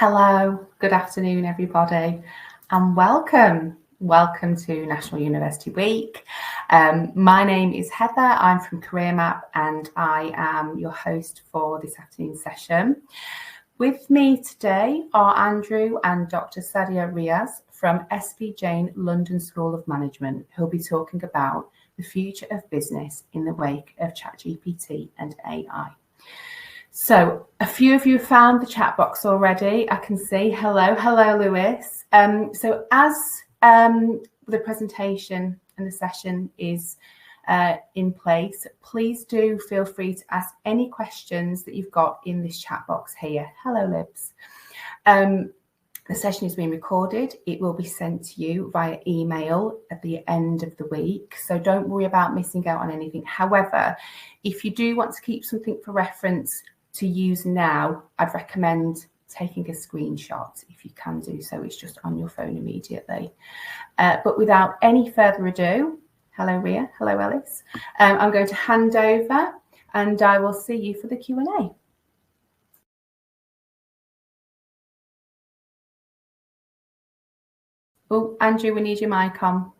Hello, good afternoon, everybody, and welcome. Welcome to National University Week. My name is Heather. I'm from Career Map, and I am your host for this afternoon's session. With me today are Andrew and Dr. Sadia Riaz from SP Jain London School of Management, who'll be talking about the future of business in the wake of ChatGPT and AI. So a few of you found the chat box already. I can see. Hello, Lewis. So as the presentation and the session is in place, please do feel free to ask any questions that you've got in this chat box here. Hello, Libs. The session is being recorded. It will be sent to you via email at the end of the week. So don't worry about missing out on anything. However, if you do want to keep something for reference to use now, I'd recommend taking a screenshot if you can do so. It's just on your phone immediately. But without any further ado, hello Ria, hello Ellis. I'm going to hand over and I will see you for the Q&A. Oh, Andrew, we need your mic on.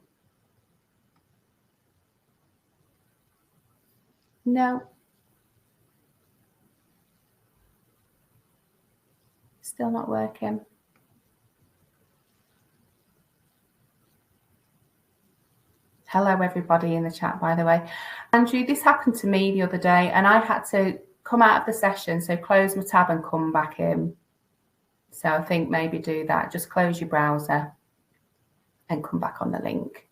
No. Still not working. Hello, everybody in the chat, by the way. Andrew, this happened to me the other day and I had to come out of the session, so close my tab and come back in. So I think maybe do that. Just close your browser and come back on the link.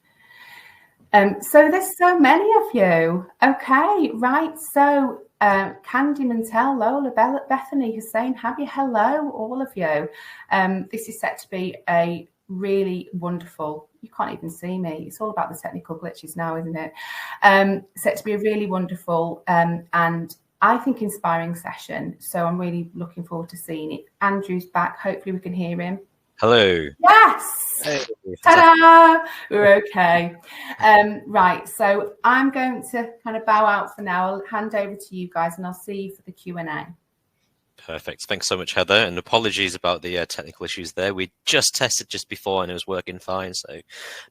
So there's so many of you. Okay, right. So Candy Mantel, Lola, Bethany, Hussein, Habia, hello, all of you. This is set to be a really wonderful, you can't even see me. It's all about the technical glitches now, isn't it? Set to be a really wonderful and I think inspiring session. So I'm really looking forward to seeing it. Andrew's back. Hopefully we can hear him. Hello. Yes. Hey. Ta-da! We're okay. Right. So I'm going to kind of bow out for now. I'll hand over to you guys and I'll see you for the Q&A. Perfect. Thanks so much, Heather. And apologies about the technical issues there. We just tested just before and it was working fine. So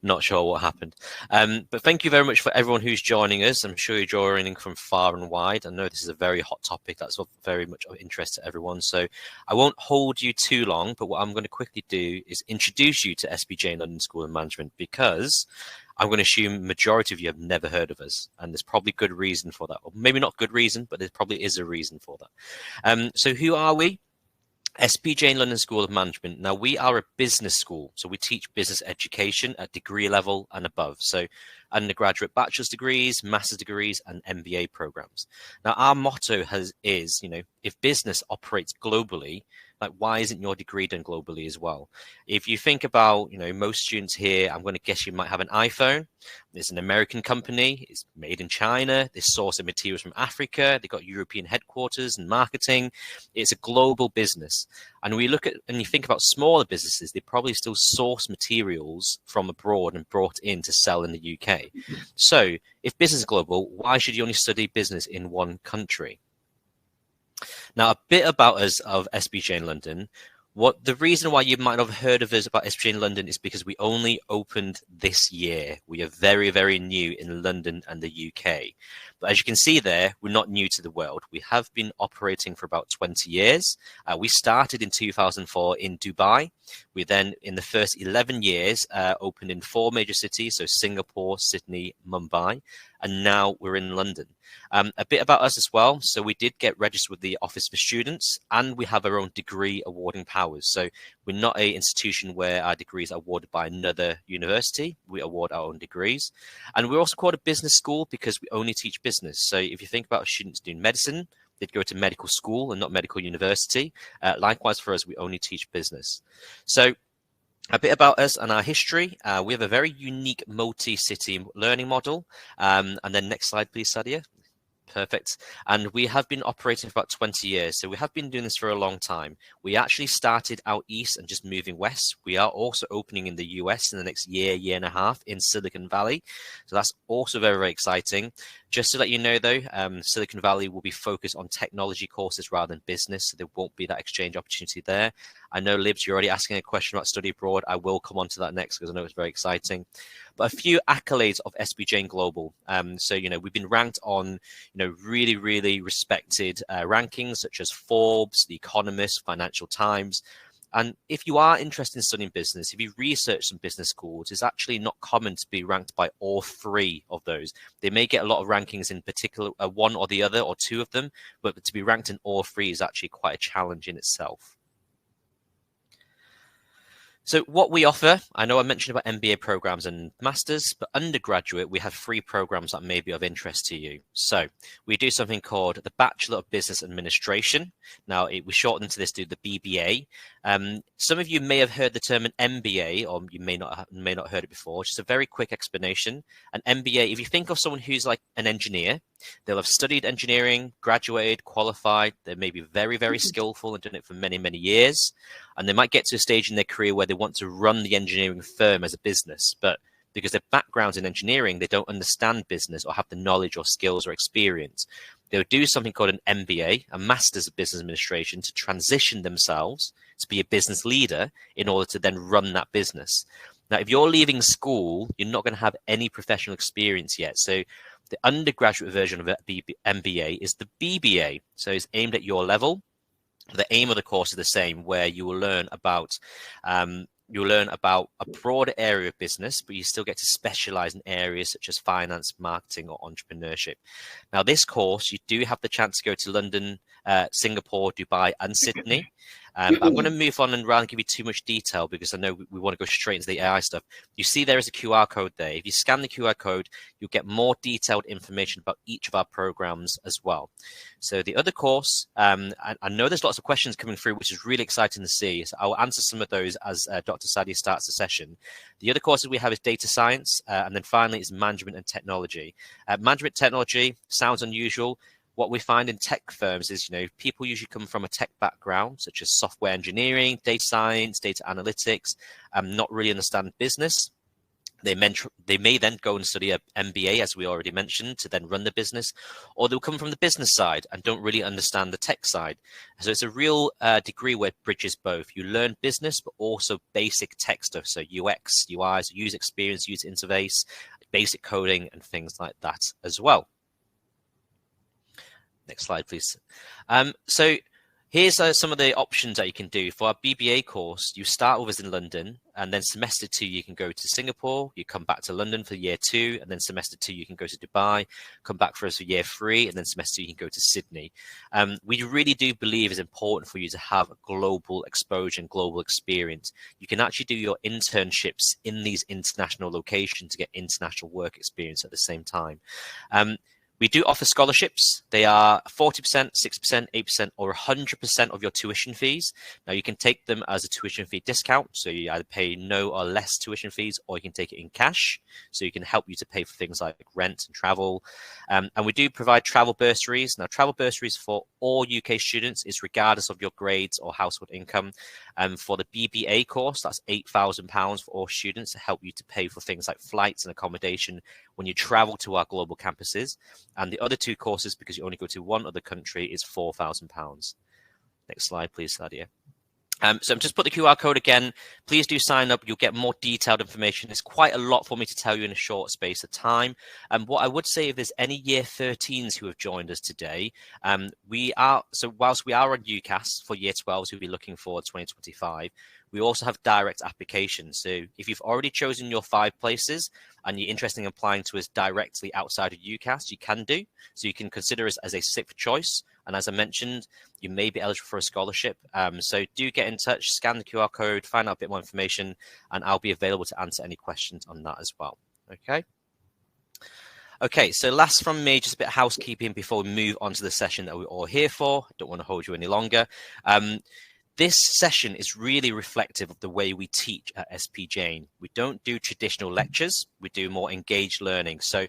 not sure what happened. But thank you very much for everyone who's joining us. I'm sure you're joining from far and wide. I know this is a very hot topic that's of very much of interest to everyone. So I won't hold you too long, but what I'm going to quickly do is introduce you to SP Jain London School of Management, because I'm going to assume majority of you have never heard of us, and there's probably good reason for that. Or maybe not good reason, but there probably is a reason for that. So who are we? SP Jain London School of Management. Now, we are a business school, so we teach business education at degree level and above. So undergraduate bachelor's degrees, master's degrees, and MBA programs. Now, our motto is, if business operates globally, like, why isn't your degree done globally as well? If you think about, most students here, I'm going to guess you might have an iPhone. It's an American company. It's made in China. They source their materials from Africa. They've got European headquarters and marketing. It's a global business. And we look at, and you think about smaller businesses, they probably still source materials from abroad and brought in to sell in the UK. So if business is global, why should you only study business in one country? Now, a bit about us of SP Jain London. The reason why you might not have heard of us about SP Jain London is because we only opened this year. We are very, very new in London and the UK. But as you can see there, we're not new to the world. We have been operating for about 20 years. We started in 2004 in Dubai. We then, in the first 11 years, opened in 4 major cities, so Singapore, Sydney, Mumbai, and now we're in London. A bit about us as well. So we did get registered with the Office for Students, and we have our own degree awarding powers. So we're not an institution where our degrees are awarded by another university. We award our own degrees. And we're also called a business school because we only teach business. So if you think about students doing medicine, they'd go to medical school and not medical university. Likewise for us, we only teach business. So a bit about us and our history. We have a very unique multi-city learning model. And then next slide, please, Sadia. Perfect. And we have been operating for about 20 years. So we have been doing this for a long time. We actually started out east and just moving west. We are also opening in the US in the next year, year and a half in Silicon Valley. So that's also very, very exciting. Just to let you know, though, Silicon Valley will be focused on technology courses rather than business. So there won't be that exchange opportunity there. I know, Libs, you're already asking a question about study abroad. I will come on to that next because I know it's very exciting. But a few accolades of SP Jain Global. So, we've been ranked on, really, really respected rankings such as Forbes, The Economist, Financial Times. And if you are interested in studying business, if you research some business schools, it's actually not common to be ranked by all three of those. They may get a lot of rankings in particular, one or the other or two of them, but to be ranked in all three is actually quite a challenge in itself. So what we offer, I know I mentioned about MBA programs and masters, but undergraduate, we have 3 programs that may be of interest to you. So we do something called the Bachelor of Business Administration. Now, we shorten to this to the BBA. Some of you may have heard the term an MBA, or you may not heard it before. Just a very quick explanation. An MBA, if you think of someone who's like an engineer, they'll have studied engineering, graduated, qualified. They may be very, very skillful and done it for many, many years. And they might get to a stage in their career where they want to run the engineering firm as a business. But because their background's in engineering, they don't understand business or have the knowledge or skills or experience. They'll do something called an MBA, a Master's of Business Administration, to transition themselves to be a business leader in order to then run that business. Now, if you're leaving school, you're not going to have any professional experience yet. So the undergraduate version of the MBA is the BBA. So it's aimed at your level. The aim of the course is the same, where you will learn about a broader area of business, but you still get to specialize in areas such as finance, marketing, or entrepreneurship. Now, this course, you do have the chance to go to London, Singapore, Dubai, and Sydney. But I'm going to move on and rather than give you too much detail because I know we want to go straight into the AI stuff. You see there is a QR code there. If you scan the QR code, you'll get more detailed information about each of our programs as well. So the other course, I know there's lots of questions coming through, which is really exciting to see. So I'll answer some of those as Dr. Sadia starts the session. The other courses we have is data science, and then finally is management and technology. Management technology sounds unusual. What we find in tech firms is, people usually come from a tech background, such as software engineering, data science, data analytics, not really understand business. They may then go and study a MBA, as we already mentioned, to then run the business, or they'll come from the business side and don't really understand the tech side. So it's a real degree where it bridges both. You learn business, but also basic tech stuff. So UX, UI, user experience, user interface, basic coding, and things like that as well. Next slide, please. So here's some of the options that you can do. For our BBA course, you start with us in London, and then semester 2, you can go to Singapore, you come back to London for year 2, and then semester 2, you can go to Dubai, come back for us for year 3, and then semester 2, you can go to Sydney. We really do believe it's important for you to have a global exposure and global experience. You can actually do your internships in these international locations to get international work experience at the same time. We do offer scholarships. They are 40%, 6%, 8%, or 100% of your tuition fees. Now, you can take them as a tuition fee discount. So you either pay no or less tuition fees, or you can take it in cash. So you can help you to pay for things like rent and travel. And we do provide travel bursaries. Now, travel bursaries for all UK students is regardless of your grades or household income. For the BBA course, that's £8,000 for all students to help you to pay for things like flights and accommodation when you travel to our global campuses. And the other 2 courses, because you only go to one other country, is £4,000. Next slide, please, Sadia. So I'm just put the QR code again. Please do sign up. You'll get more detailed information. It's quite a lot for me to tell you in a short space of time. What I would say, if there's any year 13s who have joined us today, whilst we are on UCAS for year 12s who'll be looking forward to 2025, we also have direct applications. So if you've already chosen your 5 places and you're interested in applying to us directly outside of UCAS, you can do. So you can consider us as a 6th choice. And as I mentioned, you may be eligible for a scholarship. So do get in touch, scan the QR code, find out a bit more information, and I'll be available to answer any questions on that as well. Okay, so last from me, just a bit of housekeeping before we move on to the session that we're all here for. I don't want to hold you any longer. This session is really reflective of the way we teach at SP Jain. We don't do traditional lectures. We do more engaged learning. So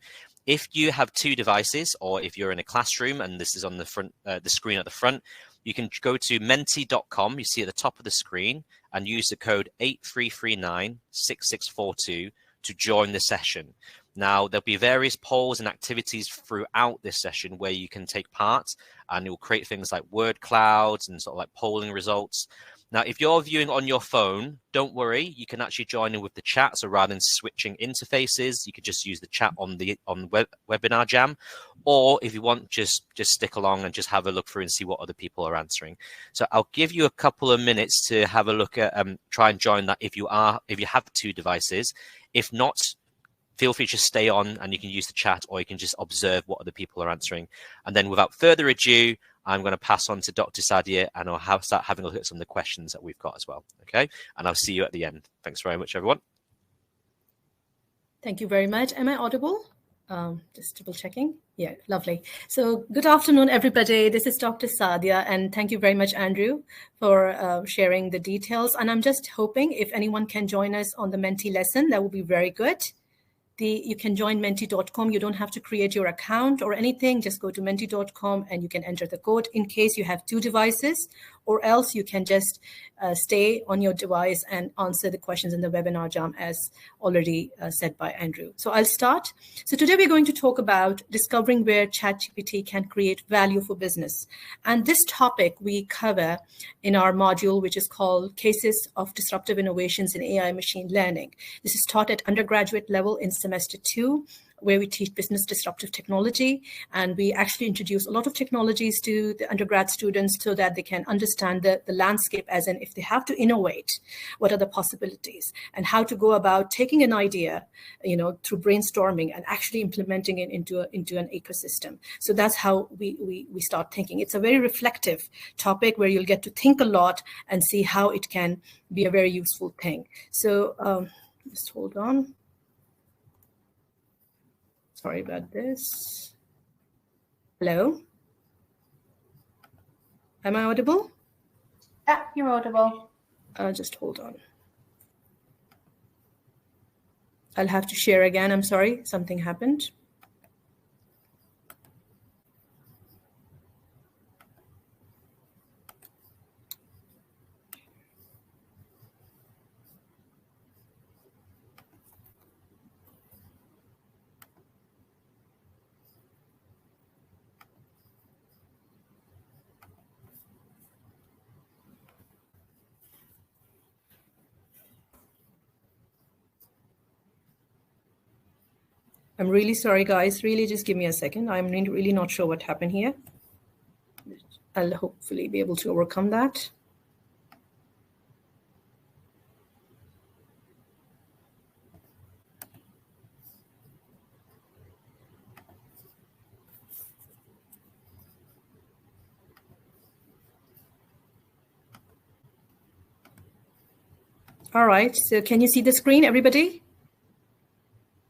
If you have two devices, or if you're in a classroom and this is on the front, the screen at the front, you can go to menti.com, you see at the top of the screen, and use the code 83396642 to join the session. Now, there'll be various polls and activities throughout this session where you can take part, and it will create things like word clouds and sort of like polling results. Now, if you're viewing on your phone, don't worry, you can actually join in with the chat. So rather than switching interfaces, you could just use the chat on Webinar Jam. Or if you want, just stick along and just have a look through and see what other people are answering. So I'll give you a couple of minutes to have a look at, try and join that if you have two devices. If not, feel free to just stay on and you can use the chat, or you can just observe what other people are answering. And then without further ado, I'm going to pass on to Dr. Sadia, and I'll start having a look at some of the questions that we've got as well. Okay, and I'll see you at the end. Thanks very much, everyone. Thank you very much. Am I audible? Just double checking. Yeah, lovely. So good afternoon, everybody. This is Dr. Sadia, and thank you very much, Andrew, for sharing the details. And I'm just hoping if anyone can join us on the Menti lesson, that would be very good. You can join menti.com. You don't have to create your account or anything. Just go to menti.com and you can enter the code in case you have two devices, or else you can just stay on your device and answer the questions in the webinar jam as already said by Andrew. So I'll start. So today we're going to talk about discovering where ChatGPT can create value for business. And this topic we cover in our module, which is called Cases of Disruptive Innovations in AI Machine Learning. This is taught at undergraduate level in semester 2, where we teach business disruptive technology. And we actually introduce a lot of technologies to the undergrad students so that they can understand the landscape, as in if they have to innovate, what are the possibilities, and how to go about taking an idea, through brainstorming and actually implementing it into an ecosystem. So that's how we start thinking. It's a very reflective topic where you'll get to think a lot and see how it can be a very useful thing. So just hold on. Sorry about this. Hello? Am I audible? Yeah, you're audible. Just hold on. I'll have to share again. I'm sorry, something happened. I'm really sorry, guys. Really, just give me a second. I'm really not sure what happened here. I'll hopefully be able to overcome that. All right. So can you see the screen, everybody?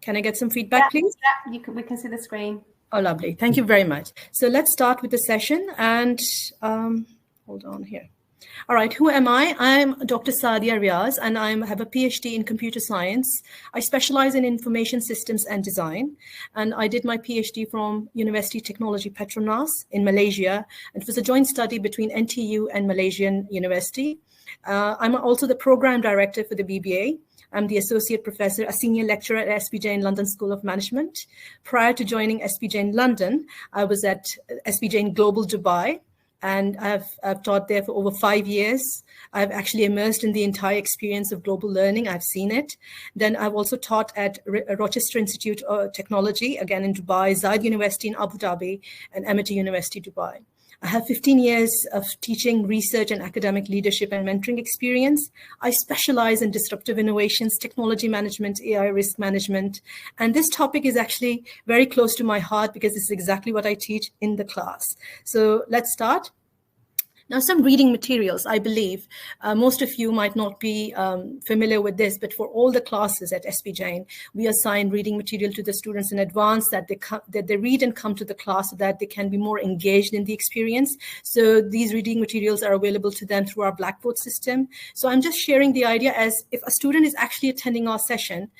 Can I get some feedback, please? Yeah, we can see the screen. Oh, lovely. Thank you very much. So let's start with the session and hold on here. All right, who am I? I'm Dr. Sadia Riaz, and I have a PhD in computer science. I specialize in information systems and design, and I did my PhD from University Technology Petronas in Malaysia. It was a joint study between NTU and Malaysian University. I'm also the program director for the BBA. I'm the associate professor, a senior lecturer at SP Jain London School of Management. Prior to joining SP Jain London, I was at SP Jain Global Dubai, and I've taught there for over 5 years. I've actually immersed in the entire experience of global learning. I've seen it. Then I've also taught at Rochester Institute of Technology, again in Dubai, Zayed University in Abu Dhabi, and Amity University, Dubai. I have 15 years of teaching, research, and academic leadership and mentoring experience. I specialize in disruptive innovations, technology management, AI risk management. And this topic is actually very close to my heart because this is exactly what I teach in the class. So let's start. Now, some reading materials, I believe. Most of you might not be familiar with this, but for all the classes at SP Jain, we assign reading material to the students in advance that they read and come to the class so that they can be more engaged in the experience. So these reading materials are available to them through our Blackboard system. So I'm just sharing the idea as if a student is actually attending our session,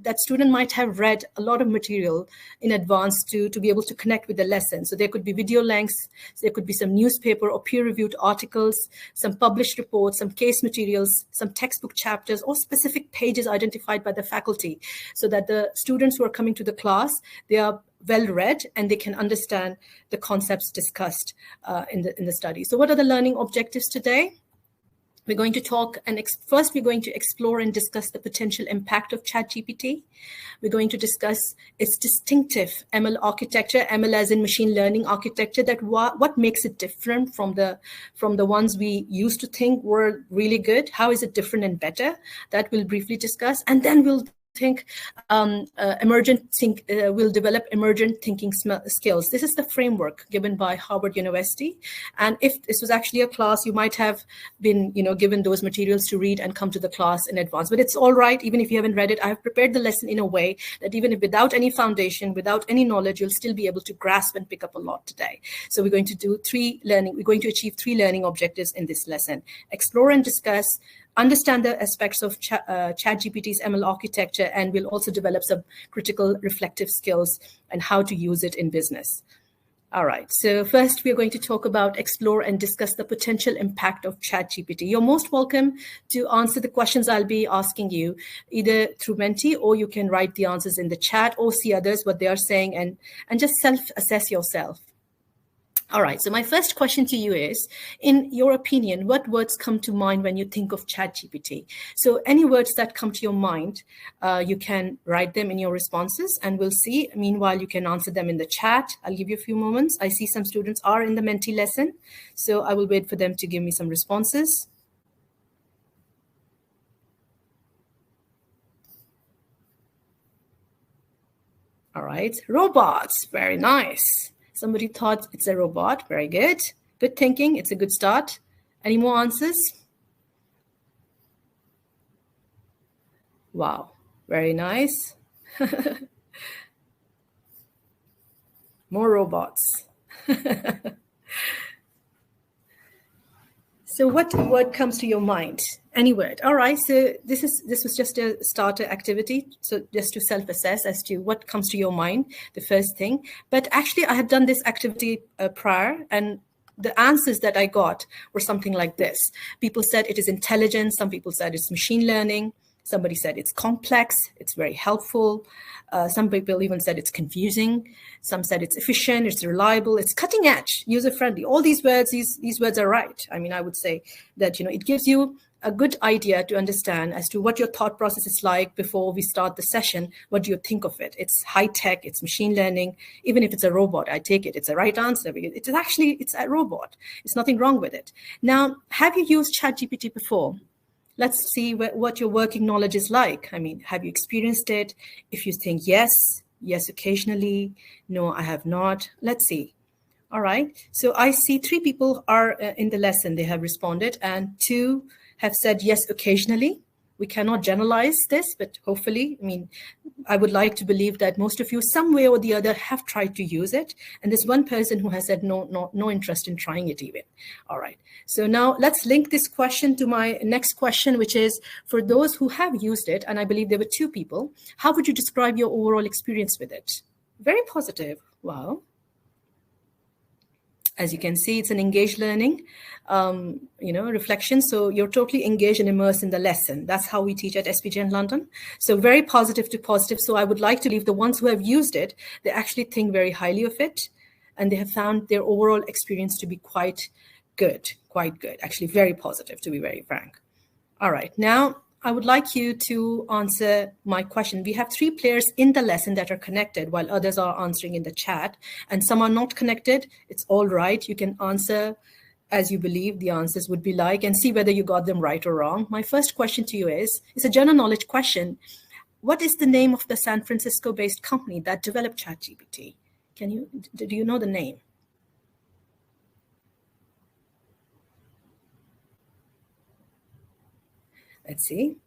that student might have read a lot of material in advance to be able to connect with the lesson. So there could be video links, there could be some newspaper or peer-reviewed articles, some published reports, some case materials, some textbook chapters, or specific pages identified by the faculty, so that the students who are coming to the class, they are well read and they can understand the concepts discussed in the study. So what are the learning objectives today? We're going to talk first we're going to explore and discuss the potential impact of ChatGPT. We're going to discuss its distinctive ML architecture, ML as in machine learning architecture, that what makes it different from the ones we used to think were really good. How is it different and better? That we'll briefly discuss, and then we'll will develop emergent thinking skills. This is the framework given by Harvard University. And if this was actually a class, you might have been, given those materials to read and come to the class in advance. But it's all right, even if you haven't read it. I have prepared the lesson in a way that even if without any foundation, without any knowledge, you'll still be able to grasp and pick up a lot today. So we're going to achieve 3 learning objectives in this lesson: explore and discuss, understand the aspects of ChatGPT's ML architecture, and we'll also develop some critical reflective skills and how to use it in business. All right, so first we're going to talk about, explore and discuss the potential impact of ChatGPT. You're most welcome to answer the questions I'll be asking you, either through Menti, or you can write the answers in the chat or see others, what they are saying, and just self-assess yourself. All right, so my first question to you is, in your opinion, what words come to mind when you think of ChatGPT? So any words that come to your mind, you can write them in your responses, and we'll see. Meanwhile, you can answer them in the chat. I'll give you a few moments. I see some students are in the Menti lesson, so I will wait for them to give me some responses. All right, robots, very nice. Somebody thought it's a robot. Very good. Good thinking. It's a good start. Any more answers? Wow. Very nice. More robots. So what word comes to your mind? Any word. All right. So this was just a starter activity. So just to self-assess as to what comes to your mind, the first thing. But actually, I had done this activity prior, and the answers that I got were something like this. People said it is intelligent. Some people said it's machine learning. Somebody said it's complex, it's very helpful. Some people even said it's confusing. Some said it's efficient, it's reliable, it's cutting edge, user-friendly. All these words, these words are right. I mean, I would say that, it gives you a good idea to understand as to what your thought process is like before we start the session. What do you think of it? It's high tech, it's machine learning. Even if it's a robot, I take it, it's a right answer. It's a robot. It's nothing wrong with it. Now, have you used ChatGPT before? Let's see what your working knowledge is like. I mean, have you experienced it? If you think yes occasionally, no, I have not. Let's see. All right. So I see 3 people are in the lesson. They have responded, and 2 have said yes occasionally. We cannot generalize this, but hopefully, I would like to believe that most of you, some way or the other, have tried to use it. And there's one person who has said no interest in trying it even. All right. So now let's link this question to my next question, which is, for those who have used it, and I believe there were 2 people, how would you describe your overall experience with it? Very positive. Wow. As you can see, it's an engaged learning, reflection. So you're totally engaged and immersed in the lesson. That's how we teach at SP Jain London. So very positive to positive. So I would like to leave the ones who have used it, they actually think very highly of it. And they have found their overall experience to be quite good, actually very positive, to be very frank. All right, now I would like you to answer my question. We have 3 players in the lesson that are connected, while others are answering in the chat, and some are not connected. It's all right. You can answer as you believe the answers would be like, and see whether you got them right or wrong. My first question to you it's a general knowledge question. What is the name of the San Francisco-based company that developed ChatGPT? Do you know the name? Let's see.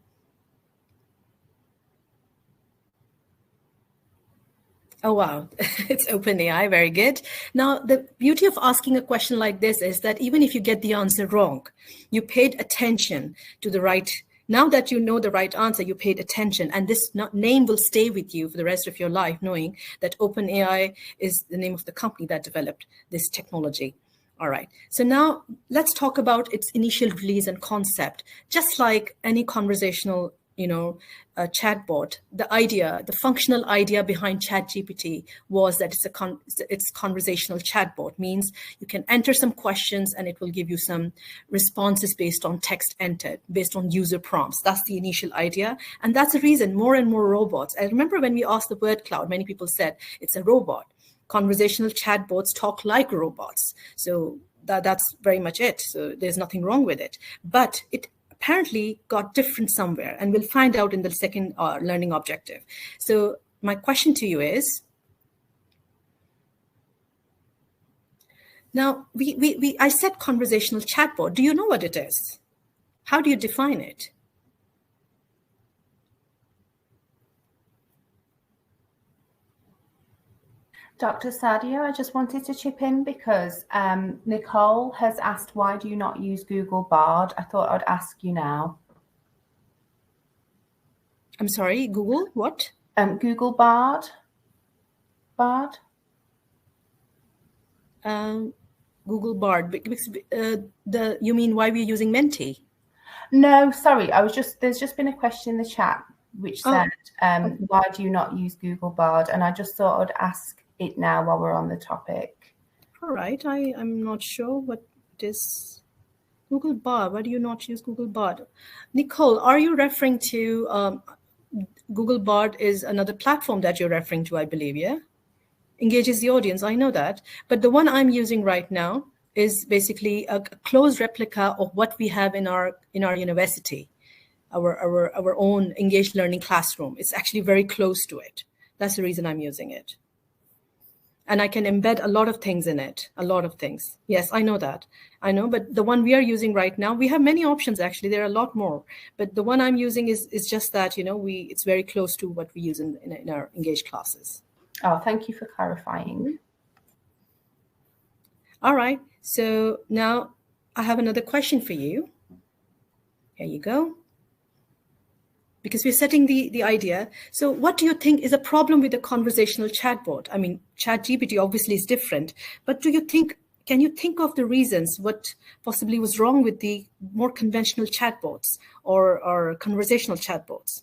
Oh, wow. It's OpenAI. Very good. Now, the beauty of asking a question like this is that even if you get the answer wrong, you paid attention to the right Now that you know the right answer, you paid attention, and this name will stay with you for the rest of your life, knowing that OpenAI is the name of the company that developed this technology. All right, so now let's talk about its initial release and concept. Just like any conversational chatbot, the functional idea behind ChatGPT was that it's conversational chatbot, means you can enter some questions and it will give you some responses based on text entered, based on user prompts. That's the initial idea. And that's the reason more and more robots. I remember when we asked the word cloud, many people said it's a robot. Conversational chatbots talk like robots. So that's very much it. So there's nothing wrong with it. But it apparently got different somewhere, and we'll find out in the second learning objective. So my question to you is, now I said conversational chatbot. Do you know what it is? How do you define it? Dr. Sadia, I just wanted to chip in because Nicole has asked, why do you not use Google Bard? I thought I'd ask you now. I'm sorry, Google what? Google Bard. Bard? Google Bard. You mean why we're using Menti? No, sorry. There's just been a question in the chat which said, why do you not use Google Bard? And I just thought I'd ask it now while we're on the topic. All right, I'm not sure what it is. Google Bard, why do you not use Google Bard? Nicole, are you referring to Google Bard is another platform that you're referring to, I believe, yeah? Engages the audience, I know that. But the one I'm using right now is basically a close replica of what we have in our university, our own engaged learning classroom. It's actually very close to it. That's the reason I'm using it. And I can embed a lot of things in it, a lot of things. Yes, I know that. I know, but the one we are using right now, we have many options, actually. There are a lot more. But the one I'm using is just that, it's very close to what we use in our engaged classes. Oh, thank you for clarifying. All right. So now I have another question for you. Here you go. Because we're setting the idea. So what do you think is a problem with the conversational chatbot? I mean, ChatGPT obviously is different, but can you think of the reasons what possibly was wrong with the more conventional chatbots or conversational chatbots?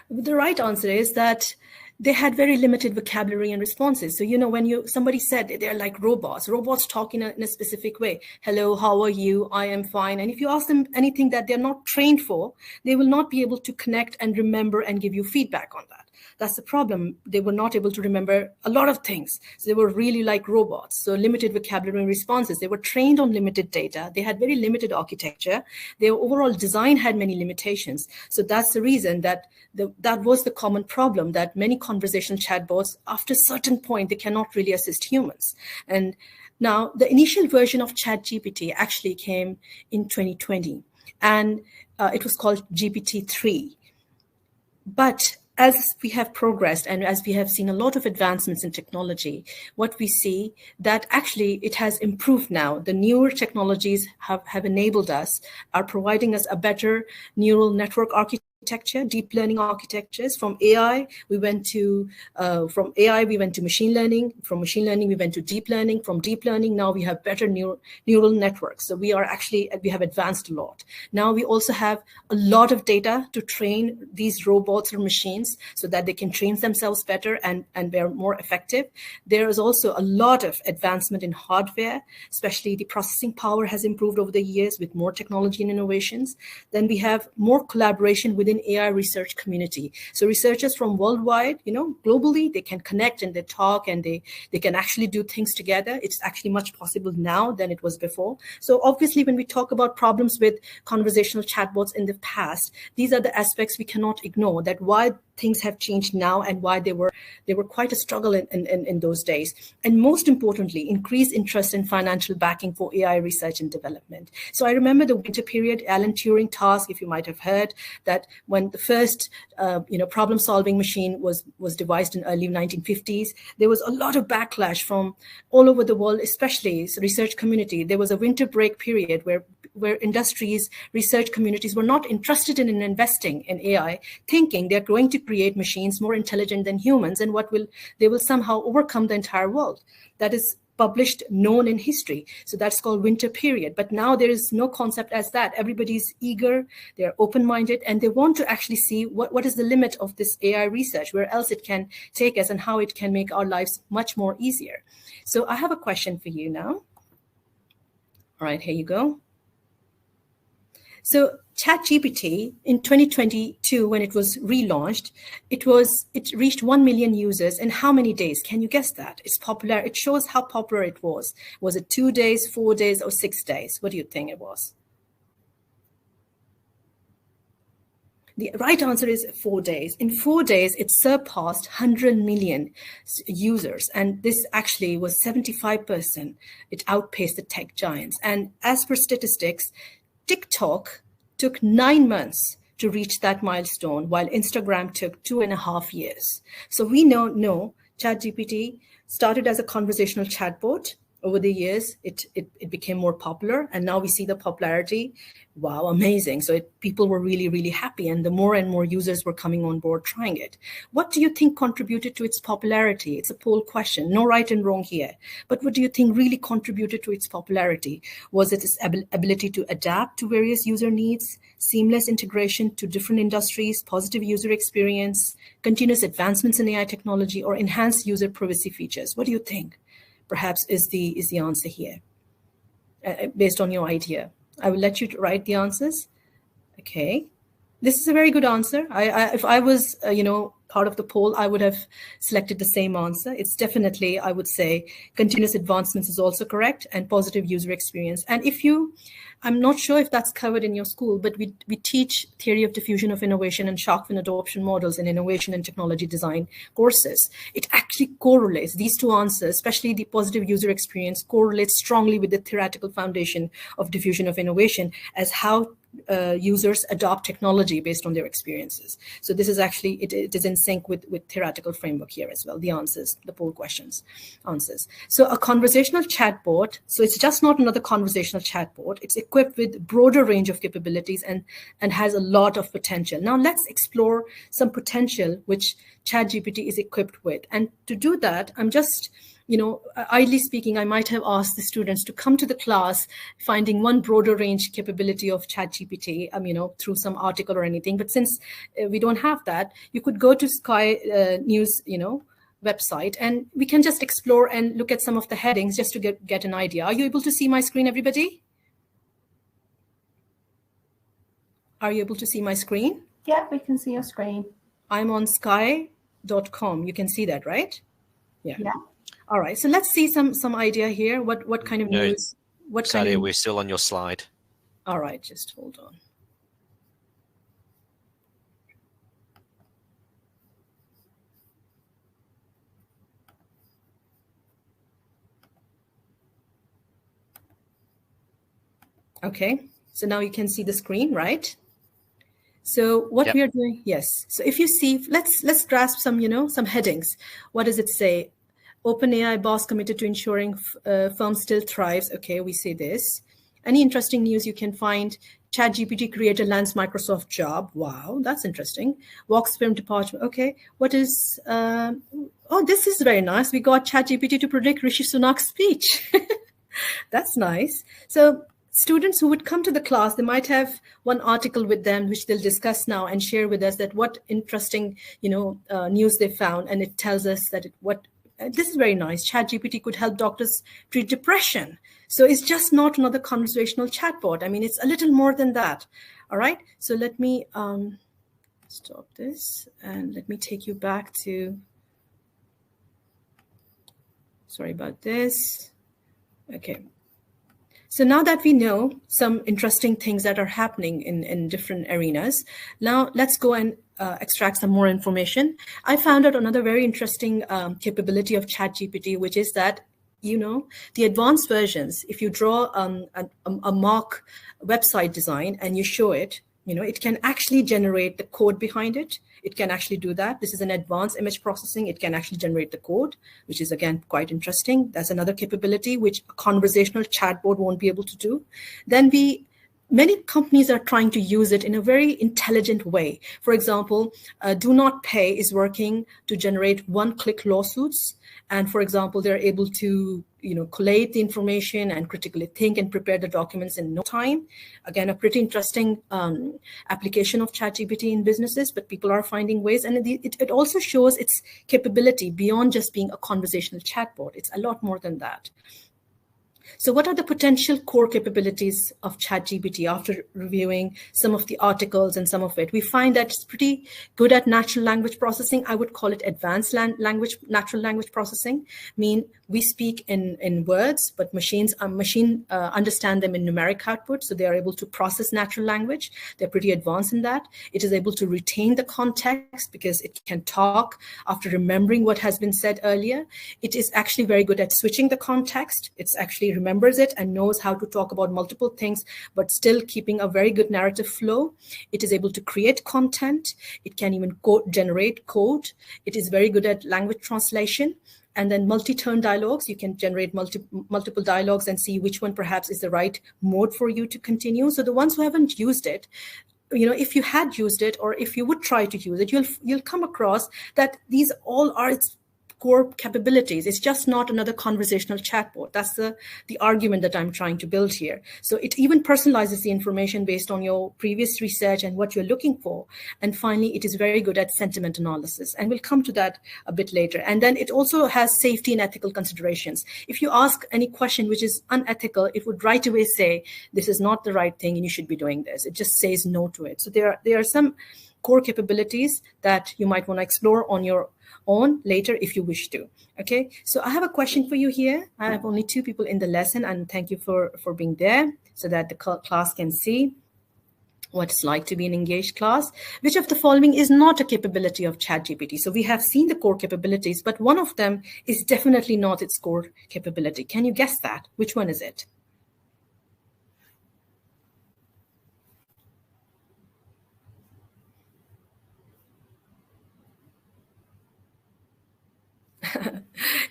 The right answer is that they had very limited vocabulary and responses. So, when somebody said they're like robots talk in a specific way. Hello, how are you? I am fine. And if you ask them anything that they're not trained for, they will not be able to connect and remember and give you feedback on that. That's the problem. They were not able to remember a lot of things. So they were really like robots. So limited vocabulary and responses. They were trained on limited data. They had very limited architecture. Their overall design had many limitations. So that's the reason that was the common problem, that many conversational chatbots, after a certain point, they cannot really assist humans. And now the initial version of ChatGPT actually came in 2020, and it was called GPT-3. But as we have progressed and as we have seen a lot of advancements in technology, what we see that actually it has improved now. The newer technologies have enabled us, are providing us a better neural network architecture, deep learning architectures. From AI, we went to machine learning. From machine learning, we went to deep learning. From deep learning, now we have better neural networks. So we have advanced a lot. Now we also have a lot of data to train these robots or machines so that they can train themselves better and they're more effective. There is also a lot of advancement in hardware, especially the processing power has improved over the years with more technology and innovations. Then we have more collaboration within AI research community. So researchers from worldwide, globally, they can connect and they talk and they can actually do things together. It's actually much possible now than it was before. So obviously, when we talk about problems with conversational chatbots in the past, these are the aspects we cannot ignore, that why things have changed now and why they were quite a struggle in those days. And most importantly, increased interest in financial backing for AI research and development. So I remember the winter period, Alan Turing task, if you might have heard, that when the first problem-solving machine was devised in early 1950s, there was a lot of backlash from all over the world, especially the research community. There was a winter break period where industries, research communities were not interested in investing in AI, thinking they're going to create machines more intelligent than humans, and they will somehow overcome the entire world. That is published, known in history. So that's called winter period. But now there is no concept as that. Everybody's eager, they're open-minded, and they want to actually see what is the limit of this AI research, where else it can take us and how it can make our lives much more easier. So I have a question for you now. All right, here you go. So ChatGPT in 2022, when it was relaunched, it reached 1 million users in how many days? Can you guess that? It's popular. It shows how popular it was. Was it 2 days, 4 days, or 6 days? What do you think it was? The right answer is 4 days. In 4 days, it surpassed 100 million users. And this actually was 75%. It outpaced the tech giants. And as per statistics, TikTok took 9 months to reach that milestone, while Instagram took 2.5 years. So we know ChatGPT started as a conversational chatbot. Over the years, it became more popular, and now we see the popularity. Wow, amazing. So people were really, really happy, and the more and more users were coming on board trying it. What do you think contributed to its popularity? It's a poll question, no right and wrong here. But what do you think really contributed to its popularity? Was it its ability to adapt to various user needs, seamless integration to different industries, positive user experience, continuous advancements in AI technology, or enhanced user privacy features? What do you think? Perhaps is the answer here, based on your idea. I will let you write the answers. Okay, this is a very good answer. If I was, part of the poll, I would have selected the same answer. It's definitely, I would say, continuous advancements is also correct, and positive user experience. And I'm not sure if that's covered in your school, but we teach theory of diffusion of innovation and shark fin adoption models in innovation and technology design courses. It actually correlates, these two answers, especially the positive user experience, correlates strongly with the theoretical foundation of diffusion of innovation as how users adopt technology based on their experiences. So this is actually, it is in sync with theoretical framework here as well, the answers, the poll questions answers. So a conversational chatbot, so it's just not another conversational chatbot, it's equipped with broader range of capabilities and has a lot of potential. Now let's explore some potential which ChatGPT is equipped with. And to do that, I'm just, idly speaking, I might have asked the students to come to the class finding one broader range capability of ChatGPT, through some article or anything. But since we don't have that, you could go to Sky News, website, and we can just explore and look at some of the headings just to get an idea. Are you able to see my screen, everybody? Are you able to see my screen? Yeah, we can see your screen. I'm on sky.com. You can see that, right? Yeah. All right, so let's see some idea here. What kind of news? Sadia, we're still on your slide. All right, just hold on. Okay, so now you can see the screen, right? So what we are doing, yes. So if you see, let's grasp some headings. What does it say? OpenAI boss committed to ensuring firm still thrives. Okay, we say this. Any interesting news you can find? ChatGPT creator lands Microsoft job. Wow, that's interesting. Walks film departure. Okay, what is? Oh, this is very nice. We got ChatGPT to predict Rishi Sunak's speech. That's nice. So students who would come to the class, they might have one article with them, which they'll discuss now and share with us that what interesting, news they found, and it tells us that this is very nice. ChatGPT could help doctors treat depression. So it's just not another conversational chatbot. I mean, it's a little more than that. All right. So let me stop this and let me take you back to. Sorry about this. Okay. So now that we know some interesting things that are happening in different arenas, now let's go and extract some more information. I found out another very interesting capability of ChatGPT, which is that, the advanced versions, if you draw a mock website design and you show it, it can actually generate the code behind it. It can actually do that. This is an advanced image processing. It can actually generate the code, which is, again, quite interesting. That's another capability which a conversational chatbot won't be able to do. Then many companies are trying to use it in a very intelligent way. For example, Do Not Pay is working to generate one-click lawsuits. And for example, they're able to collate the information and critically think and prepare the documents in no time. Again, a pretty interesting application of ChatGPT in businesses, but people are finding ways. And it also shows its capability beyond just being a conversational chatbot. It's a lot more than that. So what are the potential core capabilities of ChatGPT? After reviewing some of the articles and some of it, we find that it's pretty good at natural language processing. I would call it advanced natural language processing. We speak in words, but machine understand them in numeric output. So they are able to process natural language. They're pretty advanced in that. It is able to retain the context because it can talk after remembering what has been said earlier. It is actually very good at switching the context. It's actually remembers it and knows how to talk about multiple things, but still keeping a very good narrative flow. It is able to create content. It can even generate code. It is very good at language translation. And then multi-turn dialogues, you can generate multiple dialogues and see which one perhaps is the right mode for you to continue. So the ones who haven't used it, if you had used it or if you would try to use it, you'll come across that these all are its core capabilities. It's just not another conversational chatbot. That's the argument that I'm trying to build here. So it even personalizes the information based on your previous research and what you're looking for. And finally, it is very good at sentiment analysis. And we'll come to that a bit later. And then it also has safety and ethical considerations. If you ask any question which is unethical, it would right away say, this is not the right thing and you should be doing this. It just says no to it. So there are some core capabilities that you might want to explore on your own later if you wish to. Okay, so I have a question for you here. I have only 2 people in the lesson, and thank you for being there so that the class can see what it's like to be an engaged class. Which of the following is not a capability of ChatGPT? So we have seen the core capabilities, but one of them is definitely not its core capability. Can you guess that? Which one is it?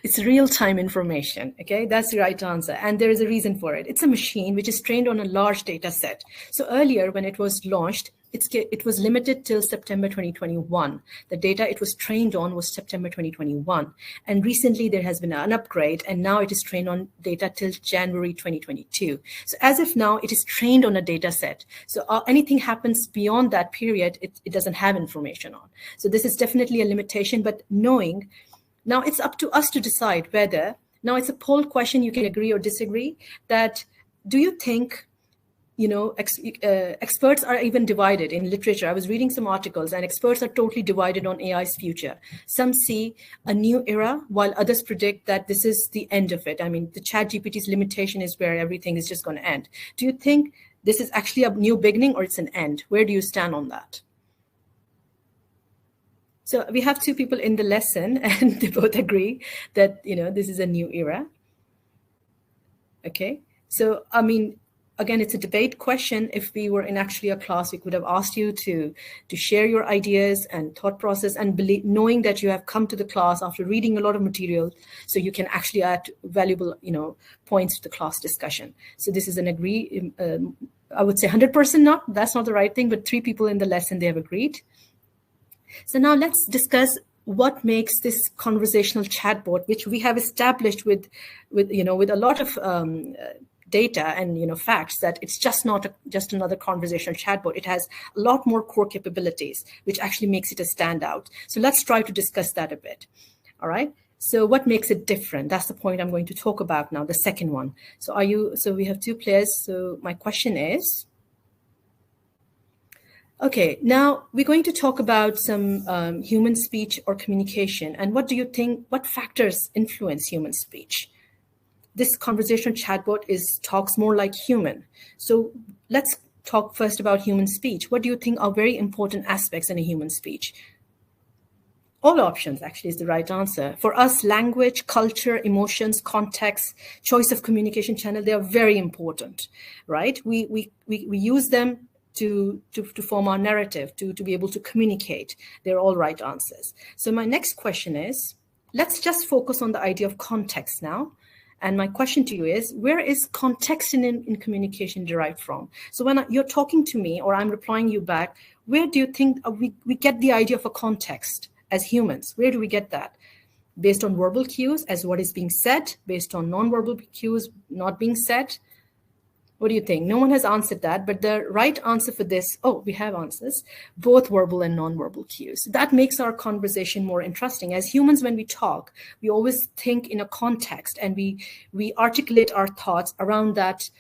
It's real-time information. Okay, that's the right answer. And there is a reason for it. It's a machine which is trained on a large data set. So earlier when it was launched, it was limited till September 2021. The data it was trained on was September 2021. And recently there has been an upgrade, and now it is trained on data till January 2022. So as of now, it is trained on a data set. So anything happens beyond that period, it doesn't have information on. So this is definitely a limitation, but knowing now it's up to us to decide whether, now it's a poll question, you can agree or disagree, that do you think, experts are even divided in literature. I was reading some articles and experts are totally divided on AI's future. Some see a new era while others predict that this is the end of it. I mean, the ChatGPT's limitation is where everything is just going to end. Do you think this is actually a new beginning or it's an end? Where do you stand on that? So we have 2 people in the lesson and they both agree that, this is a new era. Okay. So, I mean, again, it's a debate question. If we were in actually a class, we could have asked you to share your ideas and thought process and knowing that you have come to the class after reading a lot of material, so you can actually add valuable, points to the class discussion. So this is an agree. I would say 100% not. That's not the right thing, but 3 people in the lesson, they have agreed. So now let's discuss what makes this conversational chatbot, which we have established with a lot of data and facts, that it's just not just another conversational chatbot. It has a lot more core capabilities, which actually makes it a standout. So let's try to discuss that a bit. All right. So what makes it different? That's the point I'm going to talk about now, the second one. So we have 2 players. So my question is, okay, now we're going to talk about some human speech or communication. And what do you think, what factors influence human speech? this conversation chatbot talks more like human. So let's talk first about human speech. What do you think are very important aspects in a human speech? All options actually is the right answer. For us, language, culture, emotions, context, choice of communication channel, they are very important, right? We use them to form our narrative, to be able to communicate. They're all right answers. So my next question is, let's just focus on the idea of context now. And my question to you is, where is context in communication derived from? So when you're talking to me or I'm replying you back, where do you think we get the idea of a context as humans? Where do we get that? Based on verbal cues as what is being said, based on non-verbal cues not being said? What do you think? No one has answered that, but the right answer for this, we have answers, both verbal and non-verbal cues. That makes our conversation more interesting. As humans, when we talk, we always think in a context and we articulate our thoughts around that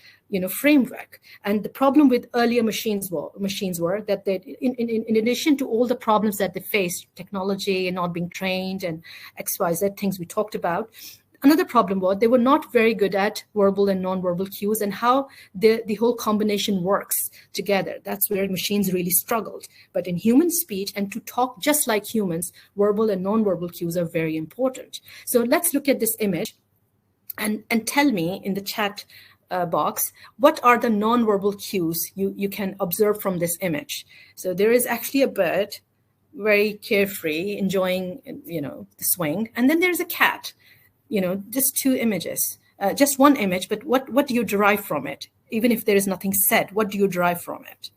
framework. And the problem with earlier machines were that they, in addition to all the problems that they faced, technology and not being trained and XYZ things we talked about, another problem was they were not very good at verbal and non-verbal cues and how the whole combination works together. That's where machines really struggled. But in human speech, and to talk just like humans, verbal and non-verbal cues are very important. So let's look at this image and tell me in the chat box, what are the non-verbal cues you can observe from this image? So there is actually a bird, very carefree, enjoying the swing, and then there's a cat. Just two images, just one image, but what do you derive from it? Even if there is nothing said, what do you derive from it?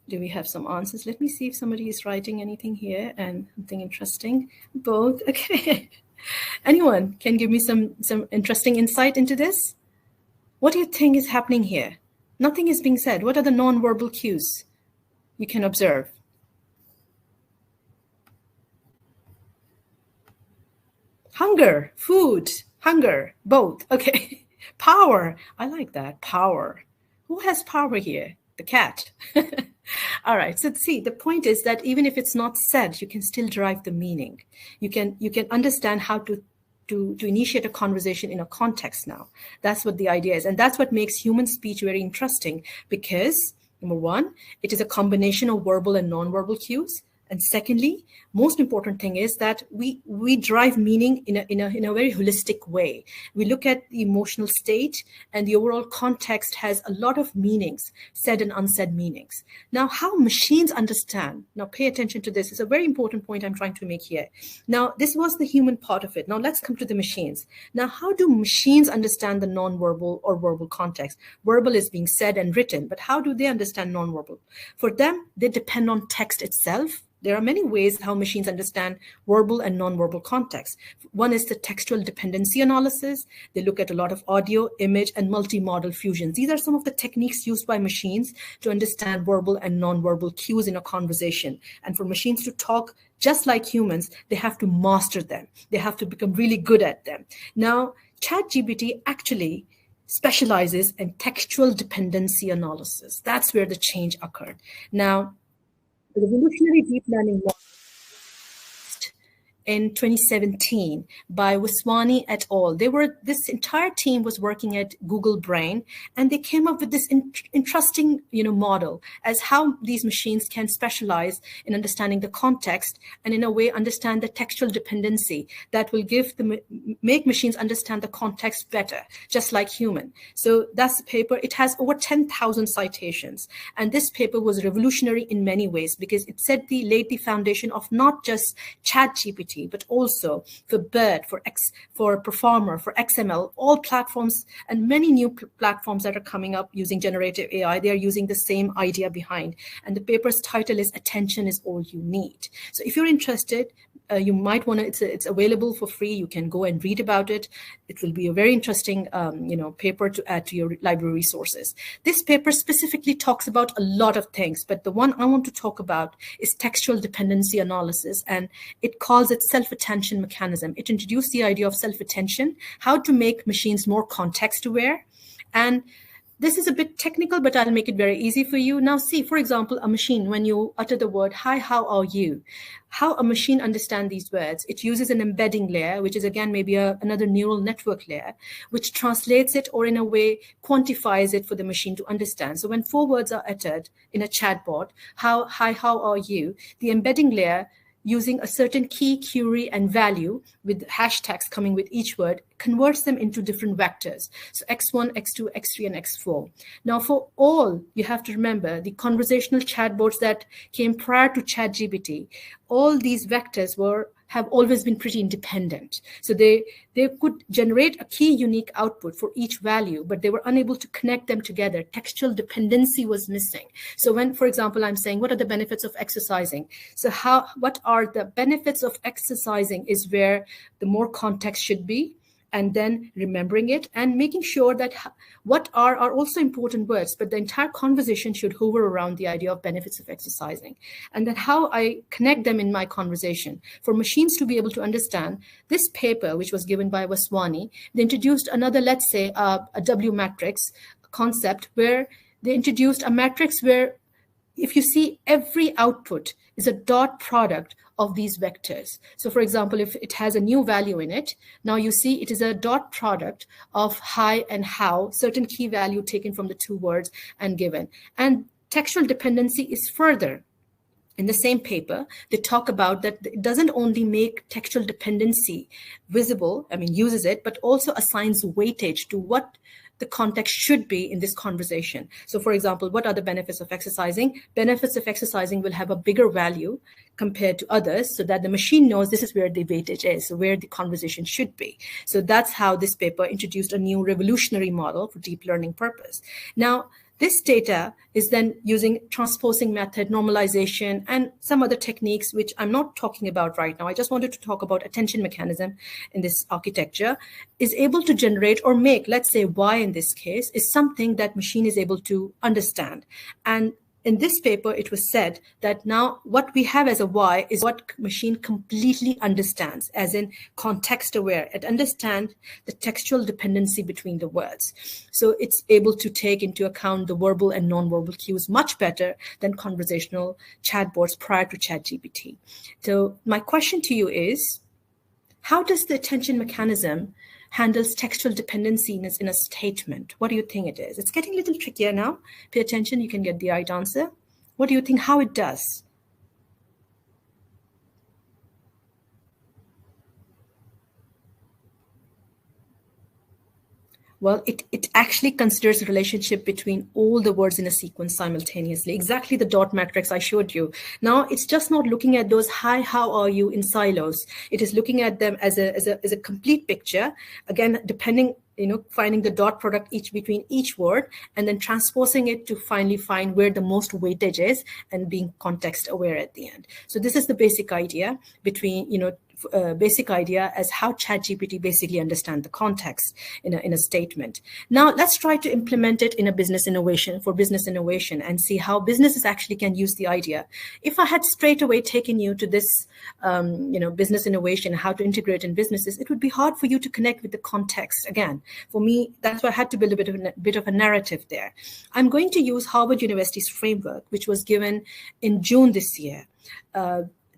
Do we have some answers? Let me see if somebody is writing anything here and something interesting. Both, okay. Anyone can give me some interesting insight into this? What do you think is happening here? Nothing is being said. What are the non-verbal cues you can observe? Hunger, food, hunger, both. Okay. Power. I like that. Power. Who has power here? The cat. All right. So see, the point is that even if it's not said, you can still derive the meaning. You can understand how to initiate a conversation in a context now. That's what the idea is. And that's what makes human speech very interesting because, number one, it is a combination of verbal and non-verbal cues. And secondly, most important thing is that we drive meaning in a very holistic way. We look at the emotional state, and the overall context has a lot of meanings, said and unsaid meanings. Now, how machines understand, now pay attention to this, it's a very important point I'm trying to make here. Now, this was the human part of it. Now, let's come to the machines. Now, how do machines understand the non-verbal or verbal context? Verbal is being said and written, but how do they understand non-verbal? For them, they depend on text itself. There are many ways how machines understand verbal and non-verbal context. One is the textual dependency analysis. They look at a lot of audio, image, and multi-modal fusions. These are some of the techniques used by machines to understand verbal and non-verbal cues in a conversation. And for machines to talk just like humans, they have to master them. They have to become really good at them. Now, ChatGPT actually specializes in textual dependency analysis. That's where the change occurred. Now, the revolutionary deep learning model in 2017 by Vaswani et al. This entire team was working at Google Brain, and they came up with this interesting, model as how these machines can specialize in understanding the context and in a way understand the textual dependency that will make machines understand the context better, just like human. So that's the paper. It has over 10,000 citations, and this paper was revolutionary in many ways because it laid the foundation of not just ChatGPT, but also for BERT, for Performer, for XML, all platforms and many new platforms that are coming up using generative AI. They are using the same idea behind. And the paper's title is Attention is All You Need. So if you're interested, you might want to, it's available for free. You can go and read about it. It will be a very interesting, paper to add to your library resources. This paper specifically talks about a lot of things, but the one I want to talk about is textual dependency analysis, and it calls it self-attention mechanism. It introduced the idea of self-attention, how to make machines more context aware, and This is a bit technical, but I'll make it very easy for you. Now, see, for example, a machine, when you utter the word, hi, how are you? How a machine understands these words, it uses an embedding layer, which is, again, maybe another neural network layer, which translates it or in a way quantifies it for the machine to understand. So when 4 words are uttered in a chatbot, hi, how are you? The embedding layer, using a certain key, query, and value with hashtags coming with each word, converts them into different vectors. So X1, X2, X3, and X4. Now, for all, you have to remember the conversational chatbots that came prior to ChatGPT, all these vectors have always been pretty independent. So they could generate a key unique output for each value, but they were unable to connect them together. Textual dependency was missing. So when, for example, I'm saying, what are the benefits of exercising? So what are the benefits of exercising is where the more context should be, and then remembering it and making sure that what are also important words, but the entire conversation should hover around the idea of benefits of exercising. And then how I connect them in my conversation. For machines to be able to understand, this paper, which was given by Vaswani, they introduced another, let's say, a W matrix concept, where they introduced a matrix where if you see every output is a dot product of these vectors. So for example, if it has a new value in it, now you see it is a dot product of hi and how, certain key value taken from the 2 words and given. And textual dependency is further. In the same paper, they talk about that it doesn't only make textual dependency visible, uses it, but also assigns weightage to what the context should be in this conversation. So for example, what are the benefits of exercising? Benefits of exercising will have a bigger value compared to others, so that the machine knows this is where the weightage is, so where the conversation should be. So that's how this paper introduced a new revolutionary model for deep learning purpose. Now, this data is then using transposing method, normalization, and some other techniques, which I'm not talking about right now. I just wanted to talk about attention mechanism in this architecture, is able to generate or make, let's say Y in this case, is something that machine is able to understand. And in this paper, it was said that now what we have as a Y is what machine completely understands, as in context aware. It understands the textual dependency between the words. So it's able to take into account the verbal and non-verbal cues much better than conversational chatbots prior to ChatGPT. So my question to you is, how does the attention mechanism handles textual dependency in a statement? What do you think it is? It's getting a little trickier now. Pay attention, you can get the right answer. What do you think how it does? Well, it actually considers the relationship between all the words in a sequence simultaneously, exactly the dot matrix I showed you. Now, it's just not looking at those hi, how are you in silos. It is looking at them as a complete picture, again, depending, finding the dot product between each word, and then transposing it to finally find where the most weightage is and being context aware at the end. So this is the basic idea basic idea as how ChatGPT basically understands the context in a statement. Now let's try to implement it in a business innovation and see how businesses actually can use the idea. If I had straight away taken you to this, business innovation, how to integrate in businesses, it would be hard for you to connect with the context. Again, for me, that's why I had to build a bit of a narrative there. I'm going to use Harvard University's framework, which was given in June this year,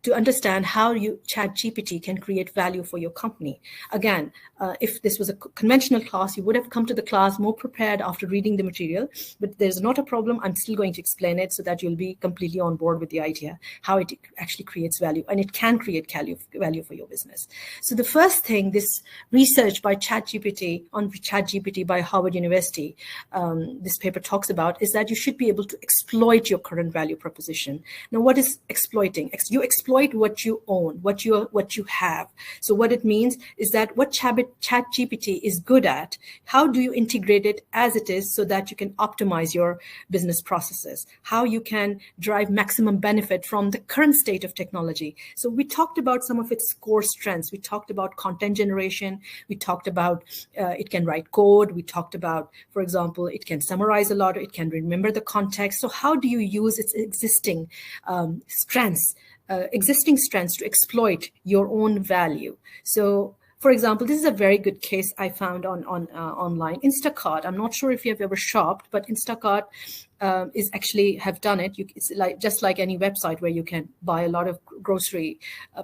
to understand how ChatGPT can create value for your company. Again, if this was a conventional class, you would have come to the class more prepared after reading the material, but there's not a problem. I'm still going to explain it so that you'll be completely on board with the idea, how it actually creates value, and it can create value for your business. So the first thing, this research by ChatGPT by Harvard University, this paper talks about, is that you should be able to exploit your current value proposition. Now, what is exploiting? You exploit what you own, what you have. So what it means is that what ChatGPT is good at, how do you integrate it as it is so that you can optimize your business processes, how you can drive maximum benefit from the current state of technology. So we talked about some of its core strengths. We talked about content generation. We talked about it can write code. We talked about, for example, it can summarize a lot. It can remember the context. So how do you use its existing strengths to exploit your own value? So For example, this is a very good case I found on online. Instacart. I'm not sure if you have ever shopped, but Instacart is actually have done it. It's like just like any website where you can buy a lot of grocery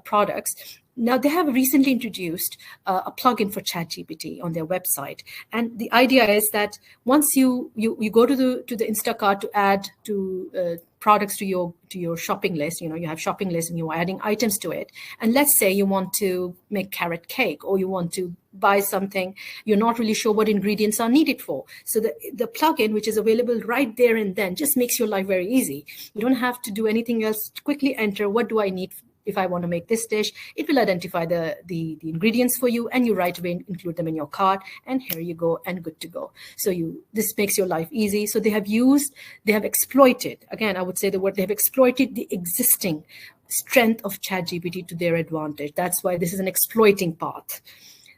products. Now, they have recently introduced a plugin for ChatGPT on their website, and the idea is that once you go to the Instacart to add to products to your shopping list, you have shopping list and you're adding items to it, and let's say you want to make carrot cake or you want to buy something you're not really sure what ingredients are needed for. So the plugin, which is available right there and then, just makes your life very easy. You don't have to do anything else. Quickly enter, what do I need if I want to make this dish? It will identify the ingredients for you, and you right away include them in your cart, and here you go, and good to go. So this makes your life easy. So they have exploited, again, I would say the word, they have exploited the existing strength of ChatGPT to their advantage. That's why this is an exploiting path.